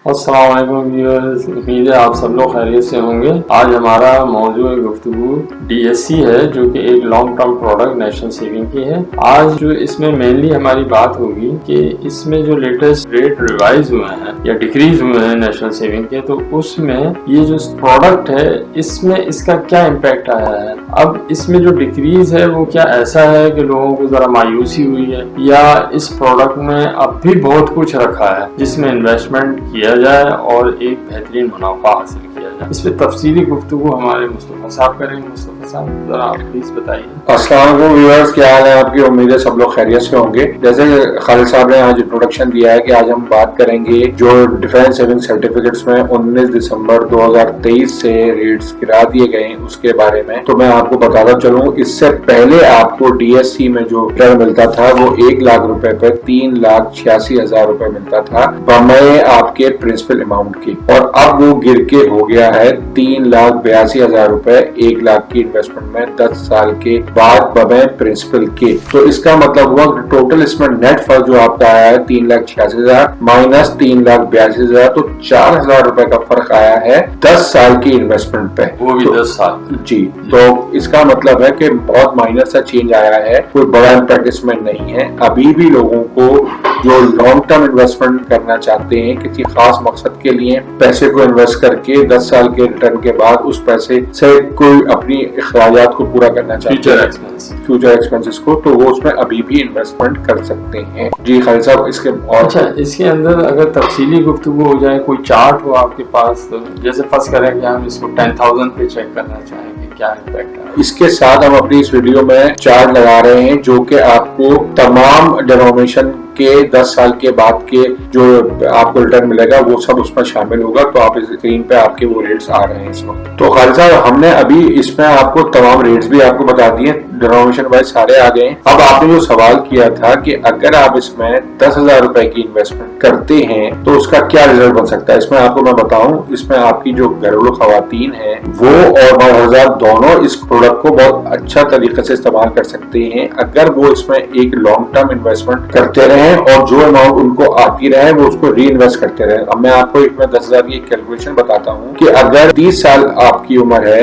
अस्सलाम वालेकुम व्यूअर्स, उम्मीद है आप सब लोग खैरियत से होंगे। आज हमारा मौजूद गुफ्तगू DSC है, जो कि एक long term product national saving की है। आज जो इसमें मेनली हमारी बात होगी कि इसमें जो लेटेस्ट रेट रिवाइज हुए हैं या डिक्रीज हुए हैं नेशनल सेविंग के, तो उसमें ये जो प्रोडक्ट है इसमें इसका क्या इम्पैक्ट आया है। अब इसमें जो डिक्रीज है वो क्या ऐसा है कि लोगों को जरा मायूसी हुई है, या इस प्रोडक्ट में अब भी बहुत कुछ रखा है जिसमें इन्वेस्टमेंट किया जाए और एक बेहतरीन मुनाफा हासिल किया जाए। इस पे तफसीली गुफ्तगू हमारे मुस्तफा साहब करेंगे। मुस्तफा साहब जरा आप प्लीज बताइए। अस्सलाम वालेकुम व्यूअर्स, क्या हाल है आपकी? उम्मीद है सब लोग खैरियत से होंगे। जैसे खालिद साहब ने आज इंट्रोडक्शन दिया है कि आज हम बात करेंगे जो डिफेंस सेविंग सर्टिफिकेट्स में 19 दिसंबर 2023 से रेट्स गिरा दिए गए उसके बारे में। तो मैं आपको बताता चलूं, इससे पहले आपको DSC में जो रिटर्न मिलता था वो 1 लाख रुपए पे 3,86,000 रुपए मिलता था बमए आपके प्रिंसिपल अमाउंट की, और अब वो गिर के हो गया है 3,82,000 रुपए 1 लाख की इन्वेस्टमेंट में 10 साल के बाद बमए प्रिंसिपल के। तो इसका मतलब हुआ टोटल इसमें नेट फर्क जो आपका आया है 3,86,000 माइनस 3,82,000, तो 4,000 रुपए का फर्क आया है 10 साल की इन्वेस्टमेंट पे, वो भी 10 साल जी। तो इसका मतलब है कि बहुत माइनर सा चेंज आया है, कोई बड़ा इम्पैक्ट इसमें नहीं है। अभी भी लोगों को जो लॉन्ग टर्म इन्वेस्टमेंट करना चाहते हैं किसी खास मकसद के लिए, पैसे को इन्वेस्ट करके 10 साल के रिटर्न के बाद उस पैसे से कोई अपनी अखराजात को पूरा करना चाहते हैं, फ्यूचर एक्सपेंसेस को, तो वो उसमें अभी भी इन्वेस्टमेंट कर सकते हैं। जी खालिद साहब, इसके और अच्छा, इसके अंदर अगर तफसीली गुफ्तगू हो जाए, कोई चार्ट हो आपके पास, तो जैसे फर्स्ट करें कि हम इसको 10,000 पे चेक करना चाहेंगे, क्या इम्पैक्ट है। इसके साथ हम अपनी इस वीडियो में चार्ट लगा रहे हैं जो कि आपको तमाम डिनोमिनेशन के 10 साल के बाद के जो आपको रिटर्न मिलेगा वो सब उसमें शामिल होगा। तो आप इस स्क्रीन पे आपके वो रेट्स आ रहे हैं इस वक्त। तो खालिद साहब, हमने अभी इसमें आपको तमाम रेट्स भी आपको बता दिए, डिनोमिनेशन वाइज सारे आ गए। अब आपने जो सवाल किया था कि अगर आप इसमें 10,000 रुपए की इन्वेस्टमेंट करते हैं तो उसका क्या रिजल्ट बन सकता है, इसमें आपको मैं बताऊं, इसमें आपकी जो घरेलू खवातीन है वो और मर्द हज़रात दोनों इस प्रोडक्ट को बहुत अच्छा तरीके से इस्तेमाल कर सकते हैं अगर वो इसमें एक लॉन्ग टर्म इन्वेस्टमेंट करते रहे और जो अमाउंट उनको आती रहे वो उसको री इन्वेस्ट करते रहे। अब मैं आपको इसमें 10,000 की कैलकुलेशन बताता हूँ कि अगर 30 साल आपकी उम्र है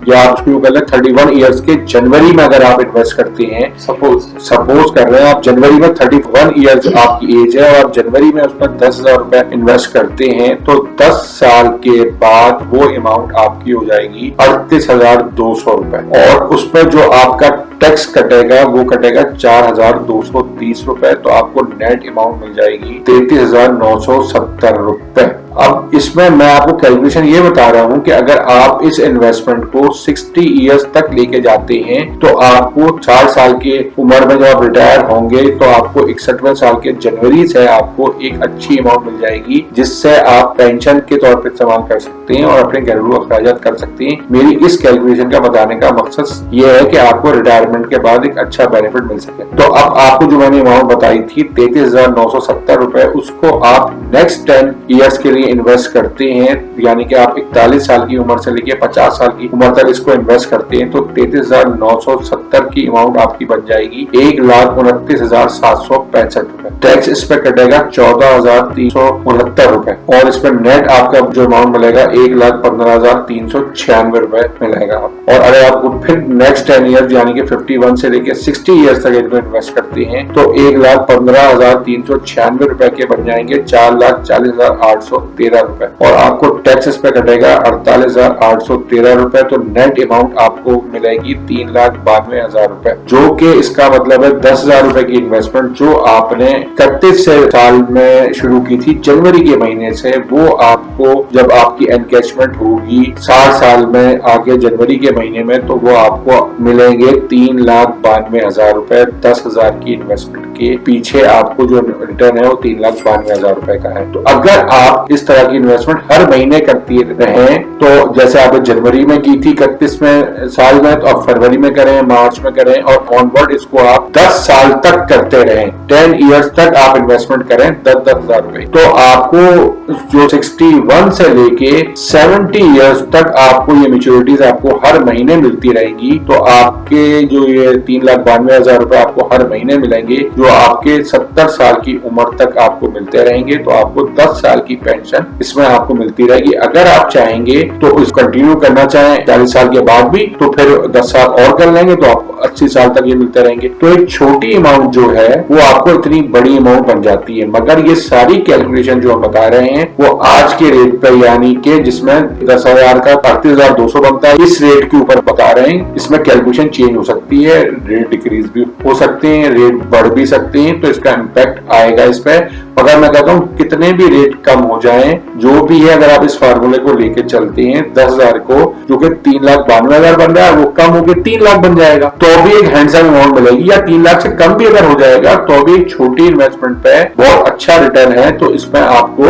या आप उसको 31 ईयर्स के जनवरी में अगर आप इन्वेस्ट करते हैं, सपोज कर रहे हैं आप जनवरी में 31 ईयर्स आपकी एज है और आप जनवरी में उसमें 10,000 रुपए इन्वेस्ट करते हैं, तो 10 साल के बाद वो अमाउंट आपकी हो जाएगी 38,200 रुपए, और उसमें जो आपका टैक्स कटेगा वो कटेगा 4,230 रुपए। तो आपको नेट अमाउंट मिल जाएगी 33,970 रुपए। अब इसमें मैं आपको कैलकुलेशन ये बता रहा हूँ कि अगर आप इस इन्वेस्टमेंट को 60 इयर्स तक लेके जाते हैं तो आपको 4 साल की उम्र में जब आप रिटायर होंगे तो आपको 61वें साल के जनवरी से आपको एक अच्छी अमाउंट मिल जाएगी जिससे आप पेंशन के तौर पर इस्तेमाल कर सकते हैं और अपने घरेलू अखराजात कर सकते हैं। मेरी इस कैलकुलेशन का बताने का मकसद ये है कि आपको रिटायरमेंट के बाद एक अच्छा बेनिफिट मिल सके। तो अब आपको जो मैंने अमाउंट बताई थी 33,970 रुपए, उसको आप नेक्स्ट 10 ईयर्स के लिए इन्वेस्ट करते हैं, यानी कि आप 41 साल की उम्र से लेकर 50 साल की उम्र तक इसको इन्वेस्ट करते हैं, तो 33,970 की अमाउंट आपकी बन जाएगी 1,29,765 रुपए। टैक्स इस पे कटेगा 14,369 रुपए, और इस पर नेट आपका जो अमाउंट मिलेगा 1,15,396 रुपए मिलेगा। और अगर आप फिर नेक्स्ट 10 ईयर यानी कि 51 से लेकर 60 ईयर्स तक इनको इन्वेस्ट करते हैं तो 1,15,396 रुपए के बन जाएंगे 4,40,813 रुपए, और आपको टैक्स इस पे कटेगा 48,813 रुपए। तो नेट अमाउंट आपको मिलेगी 3,92,000 रुपए, जो कि इसका मतलब है 10,000 रुपए की इन्वेस्टमेंट जो आपने 31 साल में शुरू की थी जनवरी के महीने से, वो आपको जब आपकी एनकैशमेंट होगी 60 साल में आगे जनवरी के महीने में, तो वो आपको मिलेंगे 3,92,000 रुपए। 10,000 की इन्वेस्टमेंट के पीछे आपको जो रिटर्न है वो 3,92,000 रुपए का है। तो अगर आप इस तरह की इन्वेस्टमेंट हर महीने करती रहें, तो जैसे आपने जनवरी में की थी 31 में साल में, तो आप फरवरी में करें, मार्च में करें, और ऑनवर्ड इसको आप 10 साल तक करते रहें, 10 ईयर्स तक आप इन्वेस्टमेंट करें 10,000 रुपए, तो आपको जो 61 से लेके 70 ईयर्स तक आपको ये मैच्योरिटीज आपको हर महीने मिलती रहेगी। तो आपके जो ये 3,92,000 रुपए आपको हर महीने मिलेंगे, जो आपके 70 साल की उम्र तक आपको मिल मिलते रहेंगे, तो आपको 10 साल की पेंशन इसमें आपको मिलती रहेगी। अगर आप चाहेंगे तो इस कंटिन्यू करना चाहें 40 साल के बाद भी, तो फिर 10 साल और कर लेंगे तो आपको 80 साल तक ये मिलते रहेंगे। तो एक छोटी अमाउंट जो है वो आपको इतनी बड़ी अमाउंट बन जाती है। मगर ये सारी कैलकुलेशन जो हम बता रहे हैं वो आज के रेट पर, यानी कि जिसमें 10,000 का 38,200 बनता है, इस रेट के ऊपर बता रहे हैं। इसमें कैलकुलेशन चेंज हो सकती है, रेट डिक्रीज भी हो सकते हैं, रेट बढ़ भी सकते हैं, तो इसका इम्पैक्ट आएगा इस पे। अगर मैं कहता हूँ कितने भी रेट कम हो जाएं, जो भी है, अगर आप इस फार्मूले को लेके चलते हैं 10,000 को, जो कि 3,92,000 बन रहा है, वो कम होकर 3 लाख बन जाएगा, तो भी एक हैंडसम अमाउंट मिलेगी। या 3 लाख से कम भी अगर हो जाएगा तो भी एक छोटी इन्वेस्टमेंट पे बहुत अच्छा रिटर्न है। तो इसमें आपको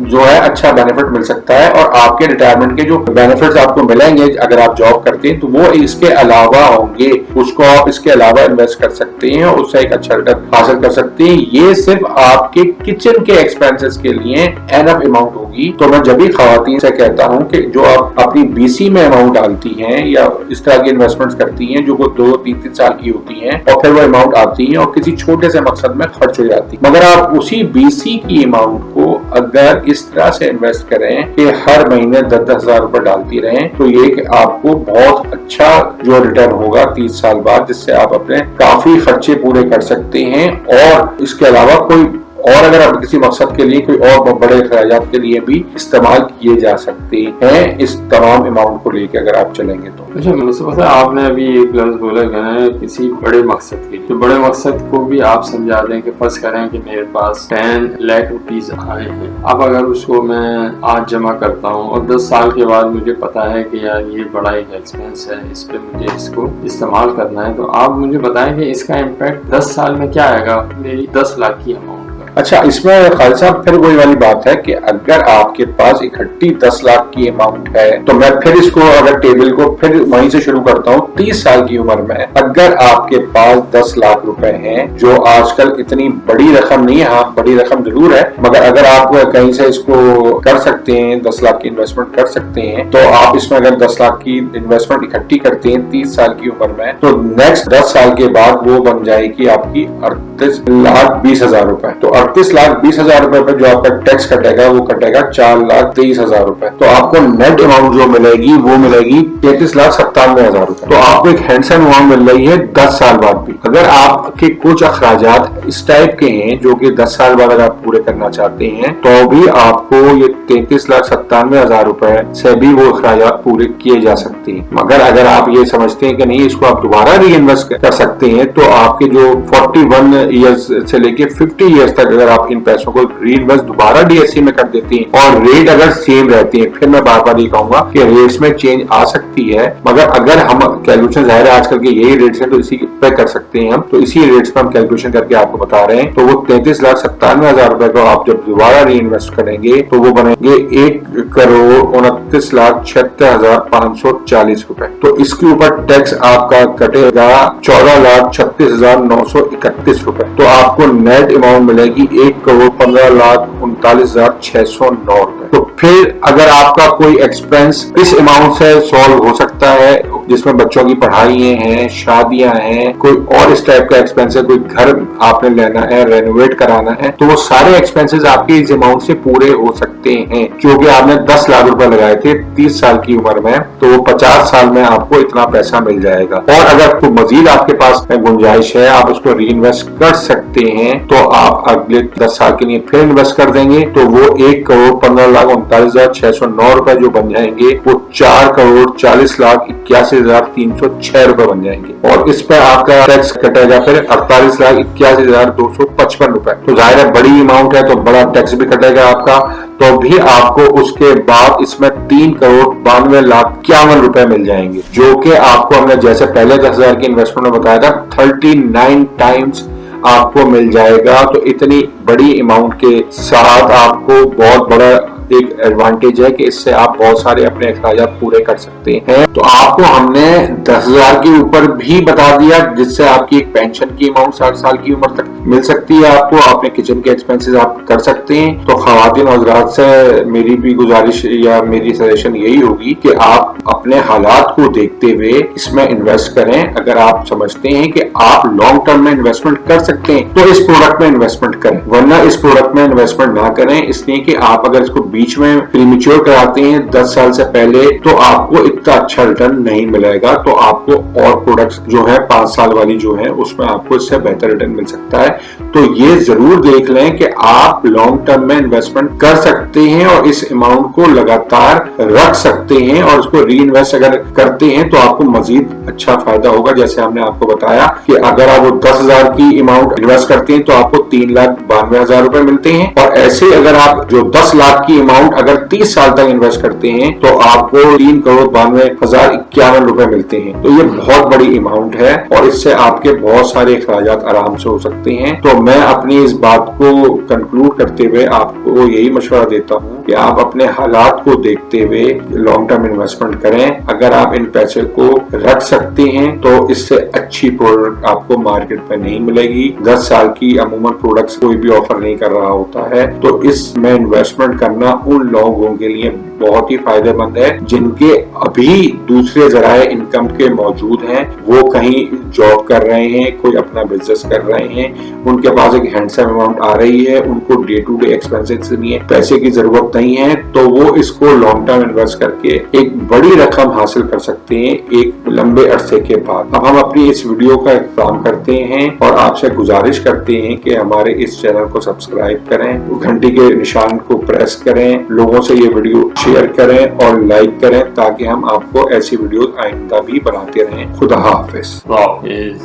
जो है अच्छा बेनिफिट मिल सकता है, और आपके रिटायरमेंट के जो बेनिफिट्स आपको मिलेंगे अगर आप जॉब करते हैं, तो वो इसके अलावा होंगे। उसको आप इसके अलावा इन्वेस्ट कर सकते हैं और उससे एक अच्छा रिटर्न हासिल कर सकते हैं। ये सिर्फ आपके किचन के एक्सपेंसेस के लिए एनफ अमाउंट होगी। तो मैं जब भी खवातीन से कहता हूं कि जो आप अपनी बीसी में अमाउंट डालती हैं या इस तरह की इन्वेस्टमेंट्स करती हैं जो 2-3 साल की होती हैं, और फिर वो अमाउंट आती है और किसी छोटे से मकसद में खर्च हो जाती है, मगर आप उसी बीसी की अमाउंट को अगर इस तरह से इन्वेस्ट करें कि हर महीने 10-10 हजार रुपए डालती रहें, तो ये आपको बहुत अच्छा जो रिटर्न होगा 30 साल बाद, जिससे आप अपने काफी खर्चे पूरे कर सकते हैं। और इसके अलावा कोई और अगर आप किसी मकसद के लिए कोई और बड़े खर्चात के लिए भी इस्तेमाल किए जा सकते हैं इस तमाम अमाउंट को लेकर अगर आप चलेंगे तो। अच्छा, मुझे पता है आपने अभी एक लफ्ज बोला है किसी बड़े मकसद के लिए, तो बड़े मकसद को भी आप समझा दें कि फर्ज करें कि मेरे पास 10 लाख रुपीज आए हैं। अब अगर उसको मैं आज जमा करता हूँ और 10 साल के बाद मुझे पता है कि यार ये बड़ा एक एक्सपेंस है, इस पे मुझे इसको इस्तेमाल करना है, तो आप मुझे बताएं कि इसका इम्पैक्ट 10 साल में क्या आएगा मेरी 10 लाख की अमाउंट। अच्छा, इसमें खालिद साहब फिर वही वाली बात है कि अगर आपके पास इकट्ठी 10 लाख की अमाउंट है, तो मैं फिर इसको अगर टेबल को फिर वहीं से शुरू करता हूँ। 30 साल की उम्र में अगर आपके पास 10 लाख रुपए हैं, जो आजकल इतनी बड़ी रकम नहीं है, हाँ बड़ी रकम जरूर है, मगर अगर आप कहीं से इसको कर सकते हैं, 10 लाख की इन्वेस्टमेंट कर सकते हैं, तो आप इसमें अगर 10 लाख की इन्वेस्टमेंट इकट्ठी करते हैं 30 साल की उम्र में, तो नेक्स्ट 10 साल के बाद वो बन जाएगी आपकी 38,20,000 रुपए। तो 38,20,000 रुपए पे जो आपका टैक्स कटेगा वो कटेगा 4,23,000 रुपए। तो आपको नेट अमाउंट जो मिलेगी वो मिलेगी 33,97,000 रुपए। तो आपको एक हैंडसम अमाउंट मिल रही है 10 साल बाद भी। अगर आपके कुछ अखराजात इस टाइप के हैं जो कि 10 साल बाद अगर आप पूरे करना चाहते हैं, तो भी आपको ये 33,97,000 रुपए से भी वो अखराजात पूरे किए जा सकते हैं। मगर अगर आप ये समझते हैं कि नहीं इसको आप दोबारा री इन्वेस्ट कर सकते हैं, तो आपके जो 41 ईयर्स से लेके 50 ईयर्स तक अगर आप इन पैसों को री इन्वेस्ट दोबारा डीएससी में कर देती हैं और रेट अगर सेम रहती है, फिर मैं बार बार ये कहूंगा कि रेट्स में चेंज आ सकती है, मगर अगर हम कैलकुलेशन जाहिर है आजकल के यही रेट्स हैं तो इसी पे कर सकते हैं हम, तो इसी रेट्स पे हम कैलकुलेशन करके आपको बता रहे हैं। तो वो 33,97,000 रुपए को आप जब दोबारा री इन्वेस्ट करेंगे तो वो बनेंगे 1,29,76,540 रुपए। तो इसके ऊपर टैक्स आपका कटेगा 14,36,931 रुपए। तो आपको नेट अमाउंट मिलेगी 1,15,39,609 रुपए। तो फिर अगर आपका कोई एक्सपेंस इस अमाउंट से सॉल्व हो सकता है, जिसमें बच्चों की पढ़ाइयाँ हैं, शादियां हैं, कोई और इस टाइप का एक्सपेंस है, कोई घर आपने लेना है, रेनोवेट कराना है, तो वो सारे एक्सपेंसेस आपके इस अमाउंट से पूरे हो सकते हैं। क्योंकि आपने 10 लाख रुपए लगाए थे 30 साल की उम्र में, तो वो 50 साल में आपको इतना पैसा मिल जाएगा। और अगर तो मजीद आपके पास गुंजाइश है, आप उसको री इन्वेस्ट कर सकते हैं, तो आप अगले 10 साल के लिए फिर इन्वेस्ट कर देंगे, तो वो 1,15,39,609 रुपए जो बन जाएंगे, वो 4,40,81,306 रुपए बन जाएंगे। और इस पर आपका टैक्स कटेगा फिर 48,81,255 रुपए। तो जाहिर है बड़ी अमाउंट है तो बड़ा टैक्स भी कटेगा आपका, तो भी आपको उसके बाद इसमें 3,92,51,000 रुपए मिल जाएंगे, जो कि आपको हमने जैसे पहले 10,000 की इन्वेस्टमेंट में बताया था 39 टाइम्स आपको मिल जाएगा। तो इतनी बड़ी अमाउंट के साथ आपको बहुत बड़ा एक एडवांटेज है कि इससे आप बहुत सारे अपने अखराजात पूरे कर सकते हैं। तो आपको हमने 10,000 के ऊपर भी बता दिया, जिससे आपकी एक पेंशन की अमाउंट 60 साल की उम्र तक मिल सकती है आपको। अपने किचन के एक्सपेंसेस आप कर सकते हैं। तो खवातीन और हज़रात से मेरी भी गुजारिश या मेरी सजेशन यही होगी कि आप अपने हालात को देखते हुए इसमें इन्वेस्ट करें। अगर आप समझते हैं कि आप लॉन्ग टर्म में इन्वेस्टमेंट कर सकते हैं तो इस प्रोडक्ट में इन्वेस्टमेंट करें, वरना इस प्रोडक्ट में इन्वेस्टमेंट ना करें। इसलिए कि आप अगर इसको बीच में प्रीमेच्योर कराते हैं 10 साल से पहले तो आपको इतना अच्छा रिटर्न नहीं मिलेगा। तो आपको और प्रोडक्ट्स जो है 5 साल वाली जो है उसमें आपको इससे बेहतर रिटर्न मिल सकता है। तो ये जरूर देख लें कि आप लॉन्ग टर्म में इन्वेस्टमेंट कर सकते हैं और इस अमाउंट को लगातार रख सकते हैं और उसको री इन्वेस्ट अगर करते हैं तो आपको मजीद अच्छा फायदा होगा। जैसे हमने आपको बताया कि अगर आप वो 10,000 की अमाउंट इन्वेस्ट करते हैं तो आपको 3,92,000 रुपए मिलते हैं, और ऐसे अगर आप जो 10 लाख की अमाउंट अगर 30 साल तक इन्वेस्ट करते हैं तो आपको 3,92,051 रुपए मिलते हैं। तो ये बहुत बड़ी अमाउंट है और इससे आपके बहुत सारे अखराजात आराम से हो सकते हैं। तो मैं अपनी इस बात को कंक्लूड करते हुए आपको यही मशवरा देता हूँ कि आप अपने हालात को देखते हुए लॉन्ग टर्म इन्वेस्टमेंट करें। अगर आप इन पैसे को रख सकते हैं तो इससे अच्छी प्रोडक्ट आपको मार्केट में नहीं मिलेगी। 10 साल की अमूमन प्रोडक्ट्स कोई भी ऑफर नहीं कर रहा होता है। तो इसमें इन्वेस्टमेंट करना उन लोगों के लिए बहुत ही फायदेमंद है जिनके अभी दूसरे जराए इनकम के मौजूद हैं, वो कहीं जॉब कर रहे हैं, कोई अपना बिजनेस कर रहे हैं, उनके पास एक हैंडसम अमाउंट आ रही है, उनको डे टू डे एक्सपेंसेस के लिए पैसे की जरूरत नहीं है, तो वो इसको लॉन्ग टर्म इन्वेस्ट करके एक बड़ी रकम हासिल कर सकते हैं एक लंबे अरसे के बाद। अब हम अपनी इस वीडियो का इख्तिताम करते हैं और आपसे गुजारिश करते हैं कि हमारे इस चैनल को सब्सक्राइब करें, घंटी के निशान को प्रेस करें, लोगों से ये वीडियो शेयर करें और लाइक करें ताकि हम आपको ऐसी वीडियो आइंदा भी बनाते रहें। खुदा हाफिज।